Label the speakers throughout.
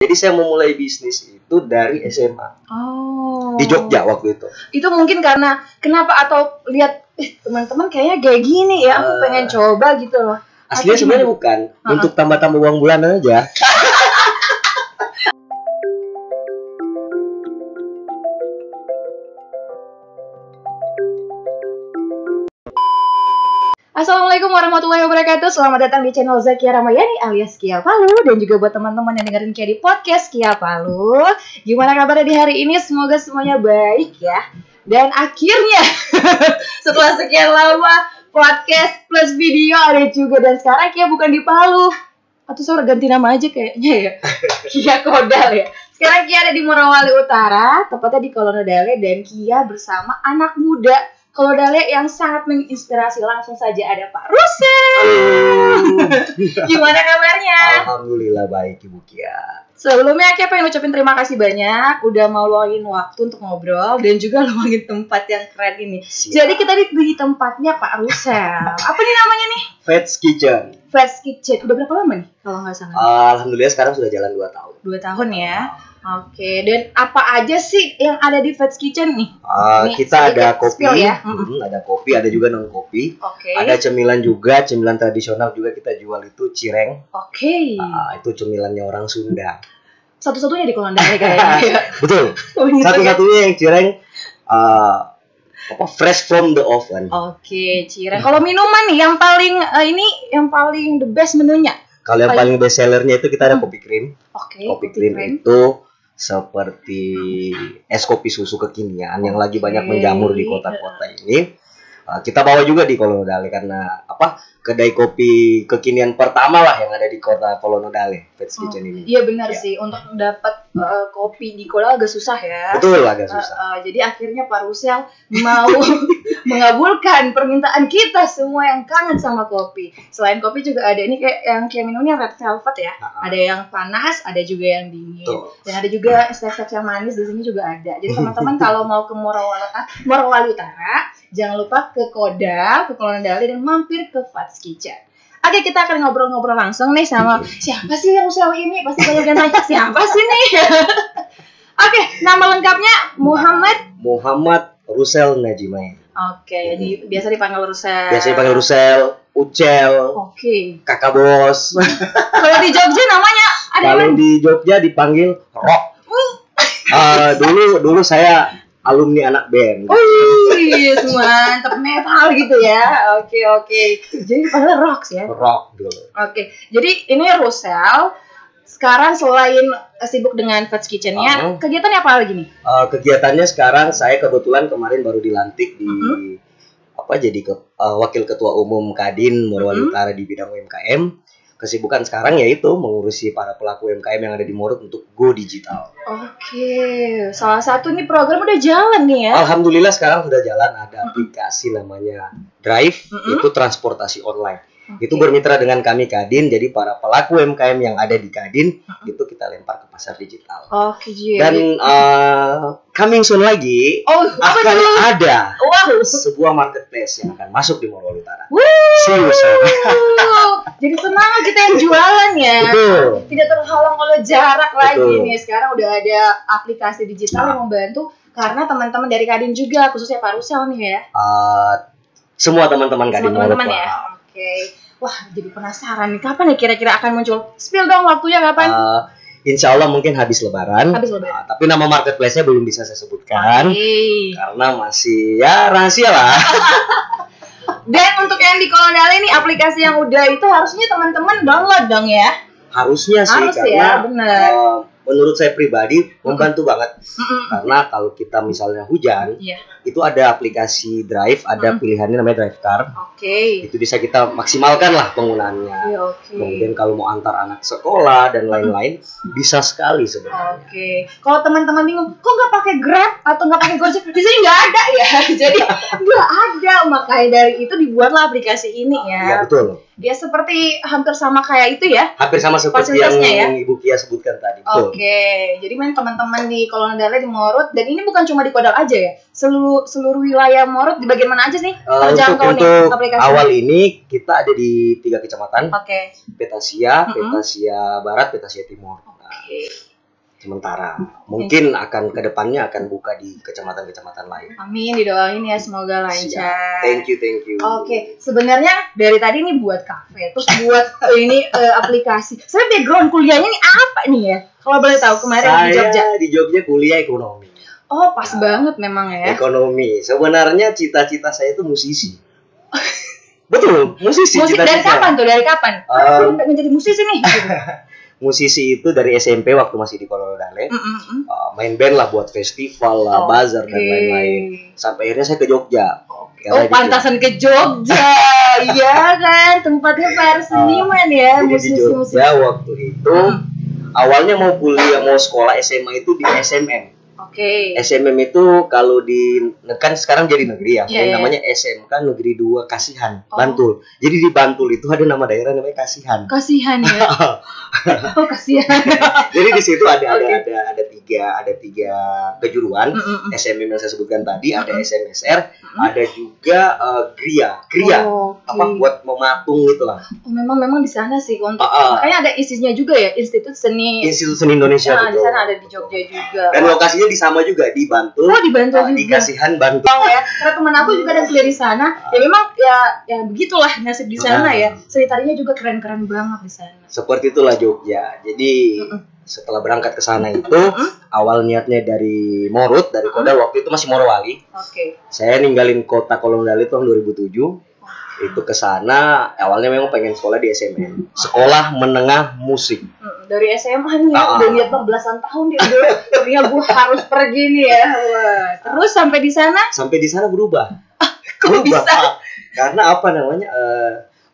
Speaker 1: Jadi saya memulai bisnis itu dari SMA.
Speaker 2: Oh.
Speaker 1: Di Jogja waktu itu.
Speaker 2: Itu mungkin karena kenapa atau lihat teman-teman kayaknya kayak gini ya, aku pengen coba gitu loh.
Speaker 1: Aslinya sebenarnya bukan. Untuk tambah-tambah uang bulanan aja.
Speaker 2: Assalamualaikum warahmatullahi wabarakatuh. Selamat datang di channel Zakia Ramayani alias Kia Palu. Dan juga buat teman-teman yang dengerin Kia di podcast Kia Palu. Gimana kabarnya di hari ini? Semoga semuanya baik ya. Dan akhirnya setelah sekian lama podcast plus video ada juga. Dan sekarang Kia bukan di Palu. Atau saya udah ganti nama aja kayaknya ya. Kia Kodal ya. Sekarang Kia ada di Morowali Utara, tepatnya di Kolonodale. Dan Kia bersama anak muda Kolonodale yang sangat menginspirasi. Langsung saja ada Pak Rusel. Gimana kabarnya?
Speaker 1: Alhamdulillah baik Ibu Kia.
Speaker 2: Sebelumnya Kia pengen ucapin terima kasih banyak udah mau luangin waktu untuk ngobrol dan juga luangin tempat yang keren ini.
Speaker 1: Siap.
Speaker 2: Jadi kita di tempatnya Pak Rusel. Apa nih namanya nih?
Speaker 1: Fats Kitchen.
Speaker 2: Fats Kitchen. Udah berapa lama nih kalau nggak salah?
Speaker 1: Alhamdulillah sekarang sudah jalan 2 tahun.
Speaker 2: 2 tahun ya. Oke, dan apa aja sih yang ada di Fats Kitchen nih?
Speaker 1: Kita ada kopi,
Speaker 2: ya.
Speaker 1: ada kopi, ada juga non kopi.
Speaker 2: Oke.
Speaker 1: Ada cemilan juga, cemilan tradisional juga kita jual itu cireng.
Speaker 2: Oke.
Speaker 1: Itu cemilannya orang Sunda.
Speaker 2: Satu-satunya di Kolonodale kayaknya.
Speaker 1: Betul.
Speaker 2: Bener,
Speaker 1: Satu-satunya yang cireng fresh from the oven.
Speaker 2: Oke, cireng. Kalau minuman nih yang paling yang paling the best menunya.
Speaker 1: Kalau yang paling best sellernya itu kita ada kopi krim.
Speaker 2: Oke.
Speaker 1: Kopi krim itu seperti es kopi susu kekinian yang lagi banyak menjamur di kota-kota ini. Kita bawa juga di Kolonodale karena kedai kopi kekinian pertama lah yang ada di kota Kolonodale, Fats Kitchen ini.
Speaker 2: Iya benar sih, untuk dapat kopi di Kolonodale agak susah ya.
Speaker 1: Betul, agak susah.
Speaker 2: Jadi akhirnya Pak Rusel mau mengabulkan permintaan kita semua yang kangen sama kopi. Selain kopi juga ada ini kayak minumnya red velvet ya. Ada yang panas, ada juga yang dingin. Dan ada juga es-es yang manis di sini juga ada. Jadi teman-teman kalau mau ke Morowali Utara, jangan lupa ke Kodal, ke Kolonodale dan mampir ke Fats Kitchen. Oke, kita akan ngobrol-ngobrol langsung nih sama siapa sih Rusel ini? Pasti banyak yang nanya siapa sih nih? Oke, nama lengkapnya
Speaker 1: Muhammad Rusel Najimain.
Speaker 2: Oke, jadi biasa dipanggil Rusel.
Speaker 1: Biasa dipanggil Rusel, Ucel.
Speaker 2: Oke.
Speaker 1: Kakak bos.
Speaker 2: Kalau di Jogja namanya ada
Speaker 1: Kalau di Jogja dipanggil Rock. Dulu saya alumni anak band.
Speaker 2: Mantep metal gitu ya. Oke. Jadi dipanggil Rock ya.
Speaker 1: Rock dulu.
Speaker 2: Oke. Jadi ini Rusel. Sekarang selain sibuk dengan Fats Kitchen-nya, kegiatannya apa lagi nih?
Speaker 1: Kegiatannya sekarang saya kebetulan kemarin baru dilantik di jadi wakil ketua umum Kadin Morowali Utara di bidang UMKM. Kesibukan sekarang yaitu mengurusi para pelaku UMKM yang ada di Morot untuk go digital.
Speaker 2: Oke, salah satu nih program udah jalan nih ya?
Speaker 1: Alhamdulillah sekarang sudah jalan, ada aplikasi namanya Drive, itu transportasi online. Itu bermitra dengan kami Kadin, jadi para pelaku UMKM yang ada di Kadin itu kita lempar ke pasar digital.
Speaker 2: Oke.
Speaker 1: Dan coming soon lagi akan ada sebuah marketplace yang akan masuk di Morowali Utara. Serius.
Speaker 2: Jadi senang kita yang jualan ya.
Speaker 1: Betul.
Speaker 2: Tidak terhalang oleh jarak lagi nih. Sekarang udah ada aplikasi digital yang membantu karena teman-teman dari Kadin juga, khususnya Pak Rusel nih ya.
Speaker 1: Semua teman-teman Kadin Morowali
Speaker 2: Utara. Ya. Oke. Wah, jadi penasaran nih kapan ya kira-kira akan muncul? Spill dong waktunya kapan?
Speaker 1: Insya Allah mungkin habis lebaran. Tapi nama marketplace-nya belum bisa saya sebutkan. Karena masih rahasia lah.
Speaker 2: Dan untuk yang di Kolonodale ini aplikasi yang udah itu harusnya teman-teman download dong ya?
Speaker 1: Harusnya sih.
Speaker 2: Karena bener.
Speaker 1: Menurut saya pribadi membantu banget. Karena kalau kita misalnya hujan, itu ada aplikasi Drive, ada pilihannya namanya Drive Car. Itu bisa kita maksimalkan lah penggunaannya. Kemudian kalau mau antar anak sekolah dan lain-lain, bisa sekali sebenarnya.
Speaker 2: Kalau teman-teman bingung, kok nggak pakai Grab atau nggak pakai Gojek? Di sini nggak ada ya. Jadi nggak ada, makanya dari itu dibuatlah aplikasi ini ya.
Speaker 1: Iya betul.
Speaker 2: Dia seperti hampir sama kayak itu ya.
Speaker 1: Hampir sama seperti yang Ibu Kia sebutkan tadi.
Speaker 2: Jadi main teman-teman di Kolonodale di Morot, dan ini bukan cuma di Kodal aja ya. Seluruh wilayah Morot di bagian mana aja sih?
Speaker 1: Untuk aplikasi awal ini kita ada di 3 kecamatan.
Speaker 2: Petasia,
Speaker 1: Petasia Barat, Petasia Timur. sementara. Mungkin akan kedepannya akan buka di kecamatan-kecamatan lain.
Speaker 2: Amin, didoain ya semoga lancar.
Speaker 1: Thank you.
Speaker 2: Oke, sebenarnya dari tadi nih buat kafe, terus buat ini aplikasi. Saya background kuliahnya nih apa nih ya? Kalau boleh tahu kemarin di Jogja.
Speaker 1: Di Jogja kuliah ekonomi.
Speaker 2: Oh, pas banget memang ya.
Speaker 1: Ekonomi. Sebenarnya cita-cita saya itu musisi. Betul, musisi.
Speaker 2: Musik dari kapan tuh? Dari kapan? Aku pengen jadi musisi nih.
Speaker 1: Musisi itu dari SMP waktu masih di Kolodale. Main band lah, buat festival lah, bazar dan lain-lain. Sampai akhirnya saya ke Jogja.
Speaker 2: Pantasan ke Jogja. Iya kan, tempatnya para seniman ya, musisi-musisi.
Speaker 1: Ya waktu itu awalnya mau sekolah SMA itu di SMM. SMM itu kalau kan sekarang jadi negeri ya, namanya SMK Negeri 2 Kasihan, Bantul. Jadi di Bantul itu ada nama daerah namanya Kasihan.
Speaker 2: Kasihan ya. Oh, Kasihan.
Speaker 1: Jadi di situ ada tiga kejuruan. SMM yang saya sebutkan tadi, ada SMSR, ada juga GRIA. Buat mematung gitulah.
Speaker 2: Oh, memang di sana sih untuk makanya ada isinya juga ya, Institut Seni
Speaker 1: Indonesia.
Speaker 2: Nah, di sana ada di Jogja juga.
Speaker 1: Dan lokasinya sama juga di Bantul.
Speaker 2: Oh, di Bantul juga.
Speaker 1: Di Kasihan Bantul.
Speaker 2: Ya, karena teman aku juga ada kuliah di sana. Ya memang ya begitulah nasib di sana ya. Sekitarnya juga keren-keren banget di sana.
Speaker 1: Seperti itulah Jogja. Jadi setelah berangkat ke sana itu awal niatnya dari Morut, dari Kodal waktu itu masih Morowali. Saya ninggalin kota Kolodale tahun 2007. Itu ke sana awalnya memang pengen sekolah di SMM, Sekolah Menengah Musik.
Speaker 2: Dari SMA nih ya, udah lihat belasan tahun dia udah gue harus pergi nih ya. Terus sampai di sana
Speaker 1: berubah.
Speaker 2: Kok bisa?
Speaker 1: Karena apa namanya?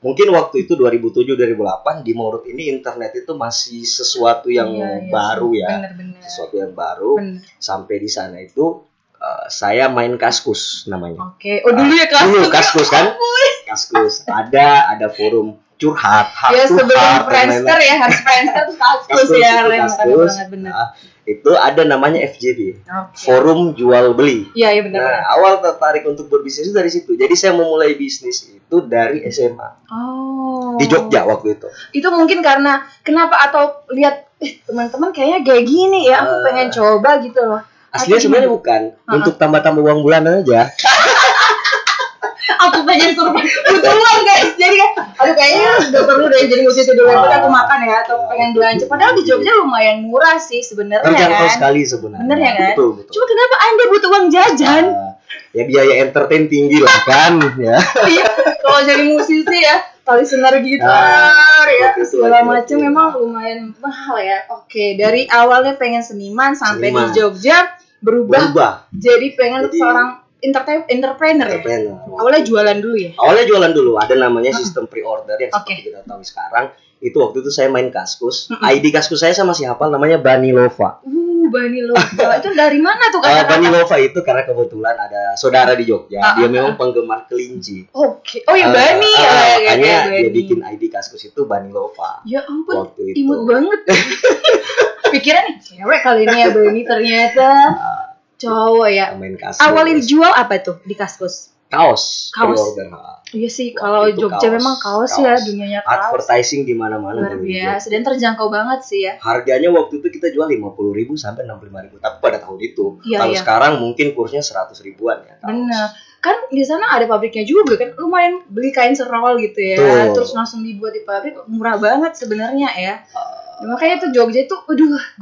Speaker 1: Mungkin waktu itu 2007-2008 di Morut ini internet itu masih sesuatu yang baru ya.
Speaker 2: Bener.
Speaker 1: Sesuatu yang baru. Sampai di sana itu saya main Kaskus namanya.
Speaker 2: Dulu ya Kaskus.
Speaker 1: Dulu Kaskus kan? Kaskus. Ada forum curhat,
Speaker 2: ya sebelum Friendster ya, harus Friendster terus Kaskus ya.
Speaker 1: Kaskus. Itu ada namanya FJB, Forum Jual Beli.
Speaker 2: Iya benar.
Speaker 1: Nah, awal tertarik untuk berbisnis dari situ. Jadi saya memulai bisnis itu dari SMA. Di Jogja waktu itu.
Speaker 2: Itu mungkin karena kenapa atau lihat teman-teman kayaknya kayak gini ya, aku pengen coba gitu loh.
Speaker 1: Aslinya sebenarnya bukan untuk tambah-tambah uang bulanan aja.
Speaker 2: Aku pengen kurban butuh uang guys, jadi kan aduh kayaknya udah perlu deh jadi musisi dulu aku makan ya atau pengen belanja, padahal di Jogja lumayan murah sih sebenarnya kan.
Speaker 1: Terjangkau sekali sebenarnya.
Speaker 2: Bener ya kan?
Speaker 1: Betul.
Speaker 2: Cuma kenapa Anda butuh uang jajan?
Speaker 1: Ya biaya entertain tinggi lah kan ya.
Speaker 2: Iya, kalau jadi musisi ya tali senar gitar ya segala macam memang lumayan mahal ya. Dari awalnya pengen seniman sampai di Jogja berubah jadi pengen seorang entrepreneur ya? Awalnya jualan dulu ya?
Speaker 1: Awalnya jualan dulu. Ada namanya sistem pre-order yang seperti kita tahu sekarang. Itu waktu itu saya main Kaskus. ID Kaskus saya masih hafal namanya Banilova.
Speaker 2: Banilova. Itu dari mana tuh?
Speaker 1: Banilova itu karena kebetulan ada saudara di Jogja. Dia memang penggemar kelinci.
Speaker 2: Oh ya Bani.
Speaker 1: Makanya dia bikin ID Kaskus itu Banilova.
Speaker 2: Ya ampun, imut banget. Pikiran nih, cewek kali ini ya Bani ternyata. Cowok ya. Awalnya dijual apa tuh di Kaskus?
Speaker 1: Kaos.
Speaker 2: Iya sih, kalau Jogja memang kaos ya, dunianya kaos.
Speaker 1: Advertising di mana-mana.
Speaker 2: Luar biasa dan terjangkau banget sih ya.
Speaker 1: Harganya waktu itu kita jual 50.000 sampai 65.000. Tapi pada tahun itu. Kalau sekarang mungkin kursnya 100 ribuan ya.
Speaker 2: Benar. Kan di sana ada pabriknya juga kan, lumayan beli kain serol gitu ya. Terus langsung dibuat di pabrik, murah banget sebenarnya ya. Makanya tuh Jogja itu,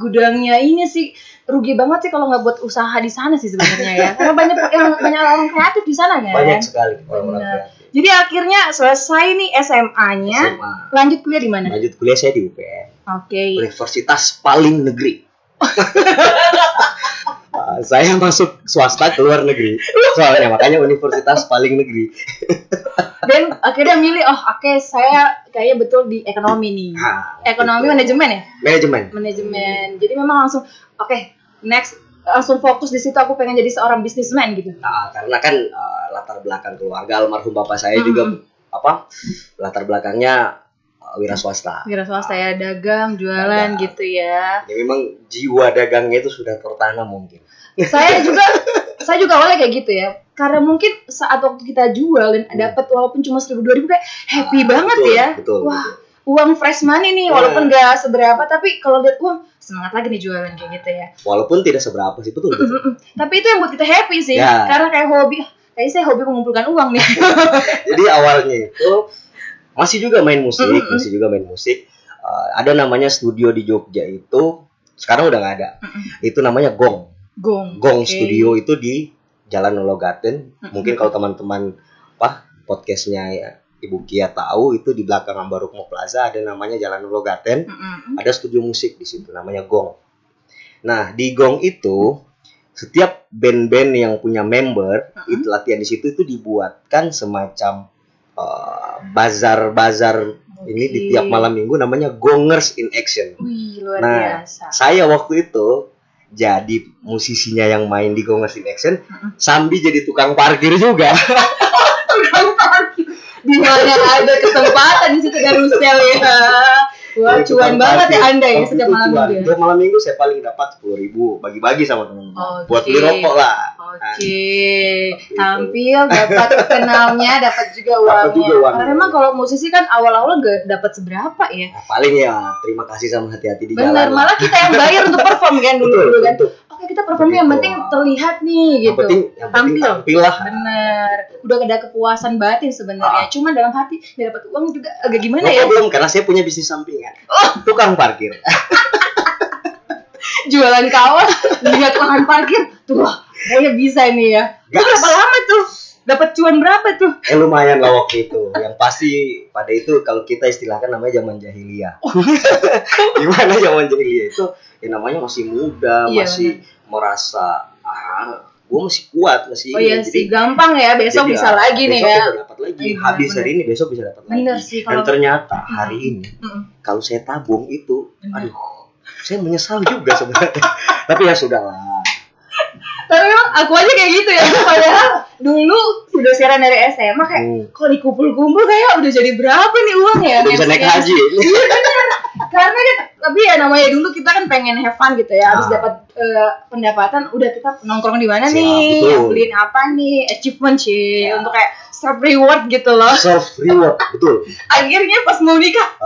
Speaker 2: gudangnya ini sih rugi banget sih kalau nggak buat usaha di sana sih sebenarnya ya. Karena banyak orang kreatif di sana kan.
Speaker 1: Banyak sekali orang kreatif.
Speaker 2: Jadi akhirnya selesai nih SMA-nya, lanjut kuliah di mana?
Speaker 1: Lanjut kuliah saya di UPN. Universitas paling negeri. Saya masuk swasta ke luar negeri. Soalnya makanya universitas paling negeri.
Speaker 2: Dan akhirnya milih saya kayaknya betul di ekonomi nih. Ekonomi manajemen ya? Manajemen. Jadi memang langsung next langsung fokus di situ, aku pengen jadi seorang bisnismen gitu.
Speaker 1: Karena kan latar belakang keluarga almarhum bapak saya juga latar belakangnya wira swasta
Speaker 2: ya, dagang, jualan gitu ya.
Speaker 1: Ya memang jiwa dagangnya itu sudah tertanam mungkin.
Speaker 2: Saya juga awalnya kayak gitu ya. Karena mungkin saat waktu kita jual dan dapat walaupun cuma 1.000-2.000 kayak happy banget ya.
Speaker 1: Betul.
Speaker 2: uang fresh money nih, walaupun nggak seberapa, tapi kalau lihat uang semangat lagi nih jualan kayak gitu ya.
Speaker 1: Walaupun tidak seberapa sih, betul.
Speaker 2: Tapi itu yang buat kita happy sih, karena kayak hobi. Kayaknya saya hobi mengumpulkan uang nih.
Speaker 1: Jadi awalnya itu masih juga main musik, ada namanya studio di Jogja itu, sekarang udah nggak ada. Itu namanya Gong Studio, itu di Jalan Nologaten. Mungkin kalau teman-teman podcastnya ya Ibu Kia tahu, itu di belakang Ambarukmo Plaza ada namanya Jalan Nologaten. Ada studio musik di situ namanya Gong. Nah, di Gong itu setiap band-band yang punya member itu latihan di situ, itu dibuatkan semacam bazar ini di tiap malam minggu, namanya Gongers in Action.
Speaker 2: Wih, luar biasa.
Speaker 1: Saya waktu itu jadi musisinya yang main di Gongers in Action, sambil jadi tukang parkir juga.
Speaker 2: Tukang parkir. Di mana ada kesempatan di situ Rusel ya. Wah, cuan banget ya Anda ya setiap malam minggu.
Speaker 1: Setiap malam minggu saya paling dapat 10.000, bagi-bagi sama teman-teman. Buat beli rokok lah.
Speaker 2: Tampil, dapat kenalnya, dapat juga uangnya. Karena memang kalau musisi kan awal-awal gak dapat seberapa ya.
Speaker 1: Nah, paling ya terima kasih sama hati-hati di jalan.
Speaker 2: Bener, malah kita yang bayar untuk perform kan dulu kan. Oke, kita performnya yang penting terlihat nih gitu.
Speaker 1: Yang penting tampil lah.
Speaker 2: Bener. Udah ada kepuasan batin sebenarnya. Cuma dalam hati gak dapat uang juga agak gimana ya?
Speaker 1: Belum, karena saya punya bisnis sampingan. Tukang parkir.
Speaker 2: Jualan kawan, lihat lahan parkir. Tuh, kayaknya bisa ini ya. Itu berapa lama tuh? Dapat cuan berapa tuh?
Speaker 1: Lumayan lah waktu itu. Yang pasti pada itu kalau kita istilahkan namanya zaman jahiliyah. Gimana zaman jahiliyah itu? Ya namanya masih muda, masih merasa gue masih kuat, masih.
Speaker 2: Oh iya sih, gampang ya. Besok bisa lagi nih ya.
Speaker 1: Besok bisa dapat lagi. Habis hari ini besok bisa dapat lagi. Dan ternyata hari ini kalau saya tabung itu, aduh, saya menyesal juga sebenarnya. Tapi ya sudahlah.
Speaker 2: Tapi memang aku aja kayak gitu ya. Padahal dulu sudah siaran dari SMA kayak kalau dikumpul-kumpul kayak udah jadi berapa nih uang ya?
Speaker 1: Udah bisa naik haji.
Speaker 2: Iya benar. Karena kan tapi ya namanya dulu kita kan pengen have fun gitu ya. Habis dapat pendapatan udah kita nongkrong di mana nih? Beliin apa nih? Achievement sih untuk kayak self reward gitu loh.
Speaker 1: Self reward, betul.
Speaker 2: Akhirnya pas mau nikah,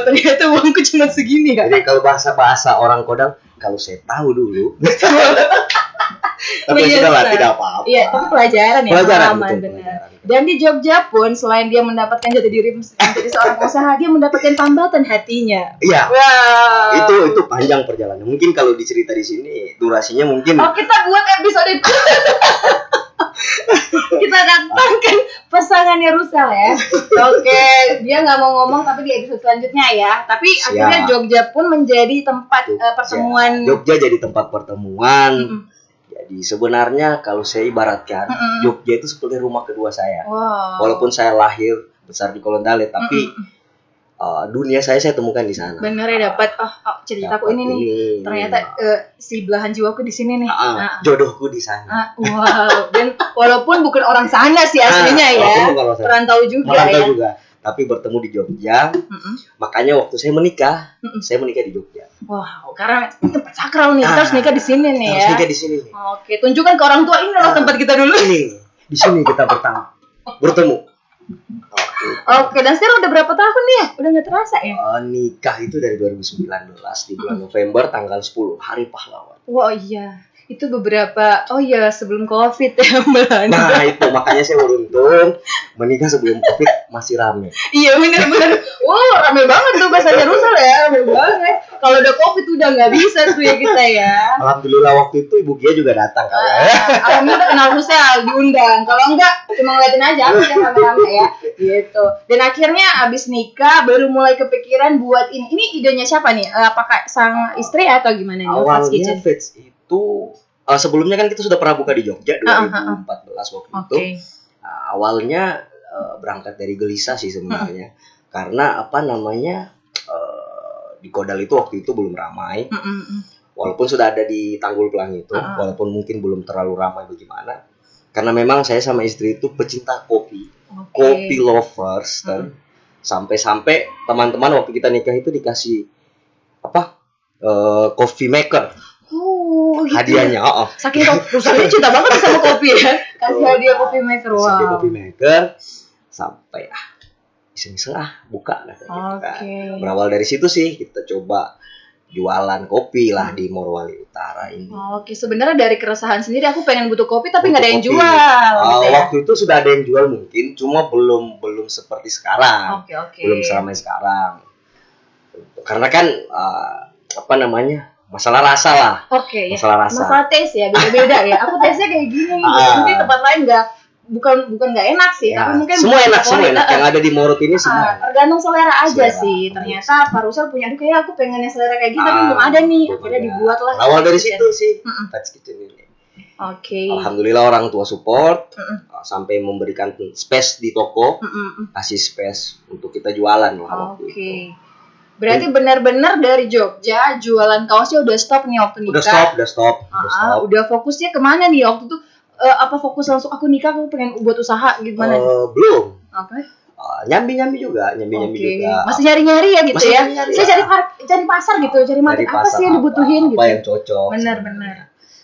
Speaker 2: ternyata uangku cuma segini ya.
Speaker 1: Jadi kalau bahasa orang Kodam, kalau saya tahu dulu. Tapi sudah lah, tidak apa-apa.
Speaker 2: Iya, tapi pelajaran ya, pengalaman benar. Dan di Jogja pun selain dia mendapatkan jati diri menjadi seorang pengusaha, dia mendapatkan tambatan hatinya.
Speaker 1: Iya. Wow. Itu panjang perjalanan. Mungkin kalau dicerita di sini durasinya mungkin.
Speaker 2: Oh, kita buat episode itu. Kita datangkan pasangannya Rusel ya. Oke, dia nggak mau ngomong tapi di episode selanjutnya ya. Tapi akhirnya Jogja pun menjadi tempat pertemuan.
Speaker 1: Jogja jadi tempat pertemuan. Jadi sebenarnya kalau saya ibaratkan Jogja itu seperti rumah kedua saya.
Speaker 2: Wow.
Speaker 1: Walaupun saya lahir besar di Kolondale, tapi dunia saya temukan di sana.
Speaker 2: Bener ya, dapat ceritaku ini nih. Ternyata si belahan jiwaku di sini nih.
Speaker 1: Jodohku di sana.
Speaker 2: Wow. Dan walaupun bukan orang sana sih aslinya ya. Perantau juga ya. Juga.
Speaker 1: Tapi bertemu di Jogja. Makanya waktu saya menikah di Jogja.
Speaker 2: Wow, karena tempat sakral nih. Kita harus nikah di sini nih ya.
Speaker 1: Harus nikah di sini.
Speaker 2: Oke, tunjukkan ke orang tua ini loh tempat kita dulu.
Speaker 1: Ini, di sini kita bertemu.
Speaker 2: Oke, dan sekarang udah berapa tahun nih ya? Udah nggak terasa ya?
Speaker 1: Nikah itu dari 2019 di bulan November tanggal 10, Hari Pahlawan.
Speaker 2: Wah iya, itu beberapa sebelum COVID ya Mbak.
Speaker 1: Nah itu makanya saya beruntung menikah sebelum COVID masih rame.
Speaker 2: Iya benar-benar. Wow, rame banget tuh bahasanya Rusel ya, rame banget. Kalau udah COVID udah nggak bisa tuh ya kita ya.
Speaker 1: Alhamdulillah waktu itu Ibu Gia juga datang kan ya.
Speaker 2: Alhamdulillah udah kenal Rusel, diundang. Kalau enggak cuma ngeliatin aja aku udah rame-rame ya. Gitu. Dan akhirnya abis nikah baru mulai kepikiran buat ini. Ini idenya siapa nih? Apakah sang istri atau gimana nih?
Speaker 1: Awalnya Fits itu sebelumnya kan kita sudah pernah buka di Jogja 2014 waktu itu. Awalnya berangkat dari gelisah sih sebenarnya. Karena di Kodal itu waktu itu belum ramai. Walaupun sudah ada di Tanggul Pelangi itu, walaupun mungkin belum terlalu ramai bagaimana. Karena memang saya sama istri itu pecinta kopi. Kopi lovers dan sampai-sampai teman-teman waktu kita nikah itu dikasih coffee maker.
Speaker 2: Gitu.
Speaker 1: Hadiahnya,
Speaker 2: Saking perusahaannya cinta banget sama kopi ya. Kasih hadiah coffee maker.
Speaker 1: Wow. Coffee maker sampai iseng-iseng buka katanya.
Speaker 2: Okay.
Speaker 1: Berawal dari situ sih kita coba jualan kopi lah di Morowali Utara ini.
Speaker 2: Oke, sebenarnya dari keresahan sendiri aku pengen butuh kopi tapi nggak ada yang jual. Gitu ya?
Speaker 1: Waktu itu sudah ada yang jual mungkin, cuma belum seperti sekarang.
Speaker 2: Oke.
Speaker 1: Belum seramai sekarang. Karena kan masalah rasa lah.
Speaker 2: Oke.
Speaker 1: Masalah rasa.
Speaker 2: Masalah taste ya, beda-beda ya. Aku taste-nya kayak gini. Mungkin tempat lain bukan nggak enak sih, tapi mungkin
Speaker 1: semua enak. Yang ada di Morot ini semua
Speaker 2: tergantung selera aja sih. Ternyata Pak Rusel punya, kayak aku pengen yang selera kayak gitu, tapi belum ada nih. Akhirnya dibuat lah.
Speaker 1: Awal dari situ sih, Fats Kitchen ini.
Speaker 2: Oke.
Speaker 1: Alhamdulillah orang tua support, sampai memberikan space di toko, kasih space untuk kita jualan lah.
Speaker 2: Oke. Berarti benar-benar dari Jogja jualan kaosnya udah stop nih waktu nikah.
Speaker 1: Udah stop.
Speaker 2: Udah fokusnya kemana nih waktu itu? Apa fokus langsung aku nikah, aku pengen buat usaha gimana?
Speaker 1: Belum.
Speaker 2: Oke.
Speaker 1: Nyambi juga.
Speaker 2: Masih nyari-nyari ya gitu ya. Saya cari pasar gitu, cari market apa sih yang dibutuhin gitu.
Speaker 1: Apa yang cocok?
Speaker 2: Benar.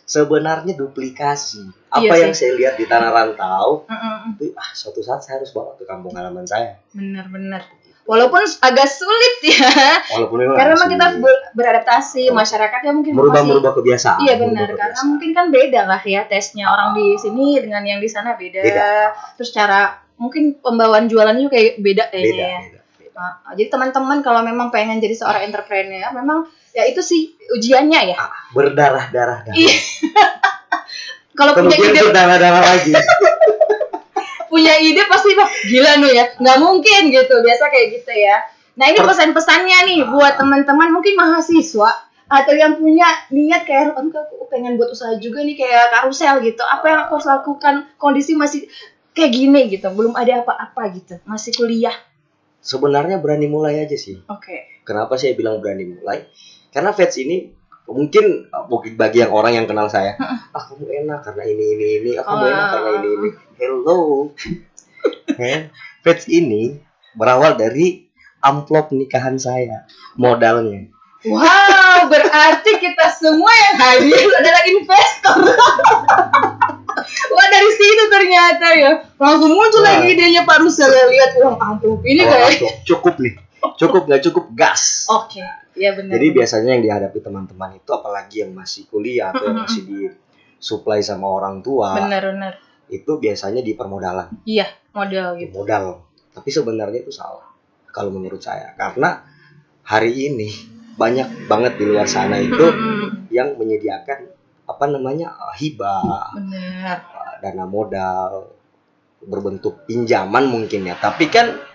Speaker 1: Sebenarnya duplikasi. Apa yang saya lihat di tanah rantau, itu suatu saat saya harus bawa ke kampung halaman saya.
Speaker 2: Benar. Walaupun agak sulit ya. Karena memang kita harus beradaptasi, masyarakatnya mungkin
Speaker 1: merubah kebiasaan.
Speaker 2: Iya benar, karena mungkin kan beda lah ya tesnya orang di sini dengan yang di sana beda. Terus cara mungkin pembawaan jualannya juga kayak beda kayaknya ya. Jadi teman-teman kalau memang pengen jadi seorang entrepreneur, memang ya itu sih ujiannya ya.
Speaker 1: Berdarah-darah.
Speaker 2: Kalau punya ide
Speaker 1: berdarah-darah lagi.
Speaker 2: Punya ide pasti gila ya, nggak mungkin gitu, biasa kayak gitu ya. Nah ini pesan-pesannya nih buat teman-teman mungkin mahasiswa atau yang punya niat kayak aku pengen buat usaha juga nih kayak Karusel gitu. Apa yang aku harus lakukan, kondisi masih kayak gini gitu, belum ada apa-apa gitu, masih kuliah.
Speaker 1: Sebenarnya berani mulai aja sih.
Speaker 2: Oke.
Speaker 1: Kenapa saya bilang berani mulai? Karena Fats ini mungkin bagi yang orang yang kenal saya, kamu enak karena ini, kamu enak karena ini. Hello, Fats ini berawal dari amplop nikahan saya, modalnya.
Speaker 2: Wow, berarti kita semua yang hadir adalah investor. Wah, dari situ ternyata ya langsung muncul lagi idenya Pak Rusel, lihat uang amplop ini kayak
Speaker 1: cukup nih. Cukup nggak cukup gas.
Speaker 2: Oke. Ya benar.
Speaker 1: Jadi biasanya yang dihadapi teman-teman itu apalagi yang masih kuliah atau yang masih disuplai sama orang tua.
Speaker 2: Benar.
Speaker 1: Itu biasanya di permodalan.
Speaker 2: Iya, modal gitu.
Speaker 1: Modal. Tapi sebenarnya itu salah kalau menurut saya. Karena hari ini banyak banget di luar sana itu yang menyediakan hibah.
Speaker 2: Benar.
Speaker 1: Dana modal berbentuk pinjaman mungkin ya. Tapi kan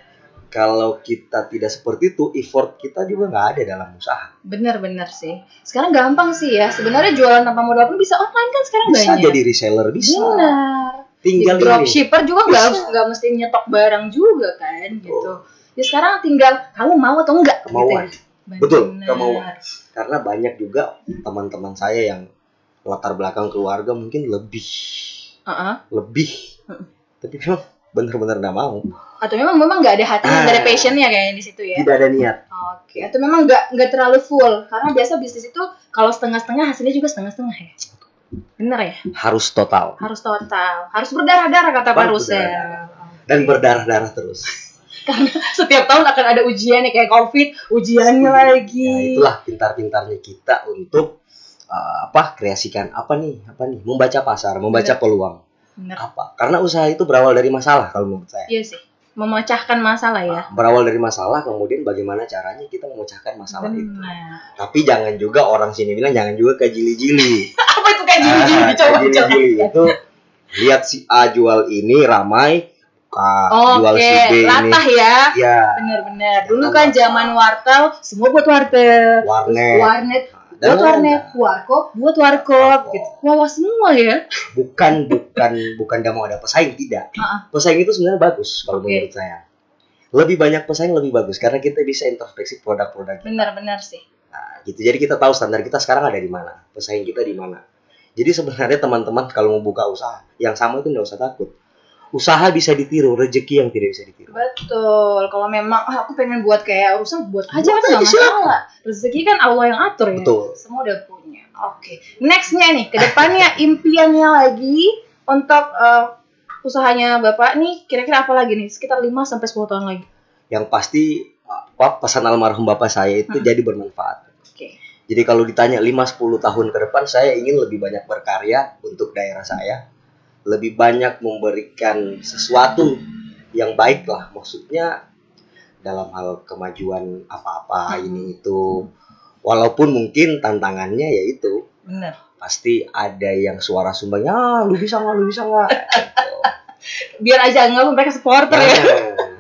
Speaker 1: kalau kita tidak seperti itu, effort kita juga nggak ada dalam usaha.
Speaker 2: Benar sih. Sekarang gampang sih ya. Sebenarnya jualan tanpa modal pun bisa online kan sekarang
Speaker 1: bisa
Speaker 2: banyak.
Speaker 1: Bisa jadi reseller, bisa.
Speaker 2: Benar.
Speaker 1: Tinggal
Speaker 2: dropshipper juga nggak mesti nyetok barang juga kan gitu. Ya sekarang tinggal kamu mau atau enggak.
Speaker 1: Kemauan.
Speaker 2: Gitu ya?
Speaker 1: Betul, kemauan. Karena banyak juga teman-teman saya yang latar belakang keluarga mungkin lebih. Tapi memang benar-benar nggak mau.
Speaker 2: Atau memang nggak ada hatinya, nggak ada passionnya kayaknya di situ ya.
Speaker 1: Tidak ada niat.
Speaker 2: Oke. Atau memang nggak terlalu full, karena biasa bisnis itu kalau setengah-setengah hasilnya juga setengah-setengah ya. Bener ya?
Speaker 1: Harus total.
Speaker 2: Harus berdarah-darah kata Pak Rusel.
Speaker 1: Dan berdarah-darah terus.
Speaker 2: Karena setiap tahun akan ada ujiannya kayak COVID, ujiannya lagi.
Speaker 1: Nah, itulah pintar-pintarnya kita untuk kreasikan apa nih? Membaca pasar, membaca peluang.
Speaker 2: Bener.
Speaker 1: Karena usaha itu berawal dari masalah kalau menurut saya.
Speaker 2: Iya sih, memecahkan masalah ya.
Speaker 1: Berawal dari masalah, kemudian bagaimana caranya kita memecahkan masalah itu. Tapi jangan juga orang sini bilang jangan juga kayak jili-jili.
Speaker 2: Apa itu kayak jili-jili? Coba.
Speaker 1: Itu lihat si A jual ini ramai, jual si B ini.
Speaker 2: Latah ya.
Speaker 1: Iya.
Speaker 2: Benar. Dulu kan zaman wartel, semua buat wartel. Warnet. Buat warnet, warkop, buat warkop gitu. Wah semua ya.
Speaker 1: Bukan gak mau ada pesaing, tidak. Pesaing itu sebenarnya bagus kalau menurut saya. Lebih banyak pesaing lebih bagus karena kita bisa introspeksi produk-produk kita.
Speaker 2: Benar sih.
Speaker 1: Nah, gitu. Jadi kita tahu standar kita sekarang ada di mana, pesaing kita di mana. Jadi sebenarnya teman-teman kalau mau buka usaha yang sama itu nggak usah takut. Usaha bisa ditiru, rezeki yang tidak bisa ditiru.
Speaker 2: Betul. Kalau memang aku pengen buat kayak urusan buat aja kan nggak masalah. Rezeki kan Allah yang atur ya.
Speaker 1: Betul.
Speaker 2: Semua udah punya. Oke. Nextnya nih, kedepannya impiannya lagi untuk usahanya Bapak nih kira-kira apa lagi nih? Sekitar 5-10 tahun lagi.
Speaker 1: Yang pasti pesan almarhum bapak saya itu jadi bermanfaat. Jadi kalau ditanya 5-10 tahun ke depan, saya ingin lebih banyak berkarya untuk daerah saya, lebih banyak memberikan sesuatu yang baik lah, maksudnya dalam hal kemajuan apa-apa ini itu. Walaupun mungkin tantangannya yaitu pasti ada yang suara sumbangnya, lu bisa nggak
Speaker 2: biar aja nggak mereka supporter ya.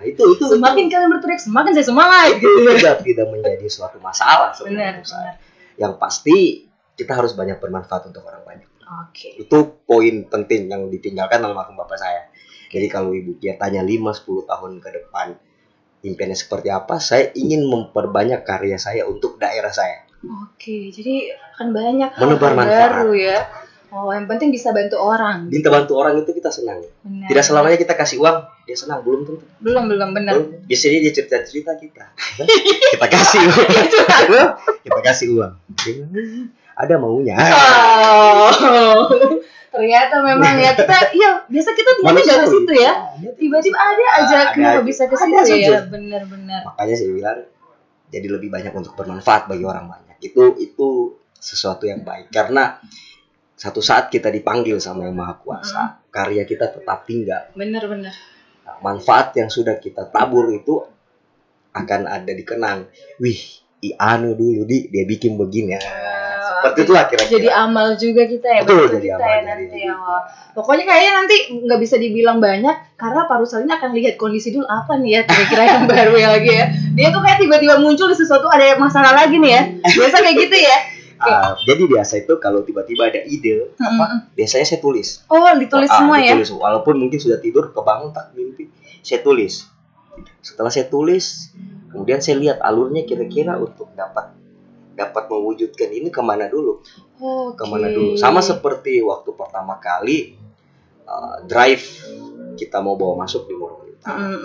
Speaker 1: Itu
Speaker 2: semakin kalian berteriak semakin saya semangat
Speaker 1: itu tidak menjadi suatu masalah sebenarnya. Yang pasti kita harus banyak bermanfaat untuk orang banyak. Itu poin penting yang ditinggalkan almarhum bapak saya. Jadi kalau Ibu Kia tanya 5-10 tahun ke depan impiannya seperti apa, saya ingin memperbanyak karya saya untuk daerah saya.
Speaker 2: Jadi akan banyak
Speaker 1: menebar manfaat
Speaker 2: baru ya. Yang penting bisa bantu orang.
Speaker 1: Kita bantu orang itu kita senang.
Speaker 2: Benar.
Speaker 1: Tidak selamanya kita kasih uang dia senang, belum tentu.
Speaker 2: Belum benar.
Speaker 1: Biasanya dia cerita kita. Kita kasih uang. Kita kasih uang. Ada maunya.
Speaker 2: Ternyata memang ya biasa kita tidak ke situ ya. Tiba-tiba ada aja kenapa bisa ke situ ya. Benar.
Speaker 1: Makanya saya bilang jadi lebih banyak untuk bermanfaat bagi orang banyak. Itu sesuatu yang baik karena satu saat kita dipanggil sama Yang Maha Kuasa, karya kita tetap tinggal.
Speaker 2: Benar.
Speaker 1: Nah, manfaat yang sudah kita tabur itu akan ada dikenang. Wih, Anu dulu dia bikin begini ya. Seperti itulah kira-kira.
Speaker 2: Jadi amal juga kita ya.
Speaker 1: Betul, jadi
Speaker 2: kita
Speaker 1: amal
Speaker 2: ya nanti ya. Pokoknya kayaknya nanti nggak bisa dibilang banyak karena Pak Rusal ini akan lihat kondisi dulu apa nih ya kira-kira yang baru ya lagi ya. Dia tuh kayak tiba-tiba muncul di sesuatu ada masalah lagi nih ya. Biasa kayak gitu ya.
Speaker 1: Jadi biasa itu kalau tiba-tiba ada ide biasanya saya tulis.
Speaker 2: Ditulis semua ya.
Speaker 1: Ditulis. Walaupun mungkin sudah tidur kebangun tak mimpi, saya tulis. Setelah saya tulis, kemudian saya lihat alurnya kira-kira untuk dapat mewujudkan ini kemana dulu. Kemana dulu. Sama seperti waktu pertama kali drive kita mau bawa masuk di Morowali Utara.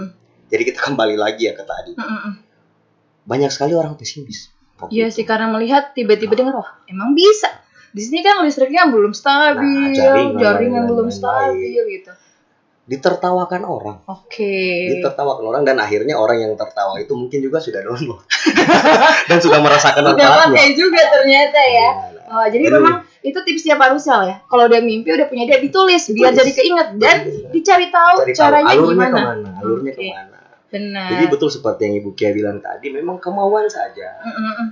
Speaker 1: Jadi kita kembali lagi ya ke tadi. Banyak sekali orang pesimis.
Speaker 2: Iya sih, karena melihat tiba-tiba dengar emang bisa. Di sini kan listriknya belum stabil, jaringan belum stabil gitu.
Speaker 1: Ditertawakan orang. Ditertawakan orang dan akhirnya orang yang tertawa itu mungkin juga sudah download dan sudah merasakan manfaatnya.
Speaker 2: Sudah pakai juga ternyata ya. Jadi memang itu tipsnya Pak Rusal ya. Kalau udah mimpi udah punya dia ditulis biar jadi keinget dan dicari tahu caranya gimana.
Speaker 1: Alurnya kemana.
Speaker 2: Benar.
Speaker 1: Jadi betul seperti yang Ibu Kia bilang tadi, memang kemauan saja.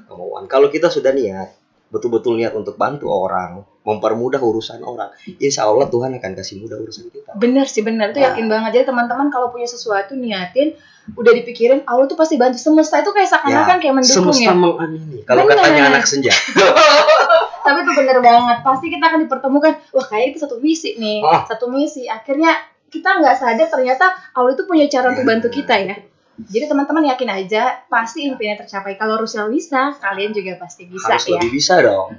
Speaker 1: Kemauan. Kalau kita sudah niat, betul-betul niat untuk bantu orang, mempermudah urusan orang, insya Allah Tuhan akan kasih mudah urusan kita.
Speaker 2: Benar sih, benar. Itu yakin banget. Jadi teman-teman kalau punya sesuatu niatin, udah dipikirin, Allah tuh pasti bantu. Semesta itu kayak seakan-akan kayak mendukung
Speaker 1: semesta mengamini. Kalau katanya anak senja.
Speaker 2: Tapi itu benar banget. Pasti kita akan dipertemukan. Wah, kayak itu satu misi nih. Satu misi. Akhirnya kita nggak sadar ternyata Allah itu punya cara untuk bantu kita ya. Jadi teman-teman yakin aja pasti impiannya tercapai. Kalau Rusal bisa, kalian juga pasti bisa.
Speaker 1: Harus lebih bisa dong.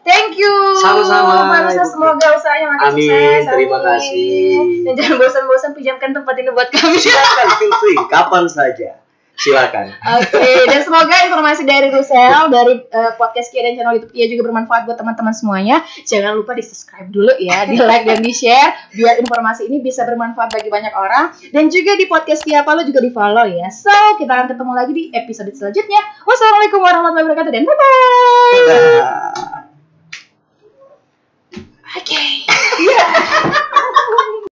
Speaker 2: Thank you.
Speaker 1: Sama-sama.
Speaker 2: Pak Rusal, semoga usahanya makin sukses.
Speaker 1: Amin. Terima kasih.
Speaker 2: Dan jangan bosan-bosan pinjamkan tempat ini buat kami.
Speaker 1: Silakan, feel free, kapan saja. Silakan.
Speaker 2: Dan semoga informasi dari Rusal dari podcast Kia dan channel YouTube Kia juga bermanfaat buat teman-teman semuanya. Jangan lupa di subscribe dulu ya, di like dan di share biar informasi ini bisa bermanfaat bagi banyak orang. Dan juga di podcast Kia Palu juga di follow ya. So kita akan ketemu lagi di episode selanjutnya. Wassalamualaikum warahmatullahi wabarakatuh dan bye bye.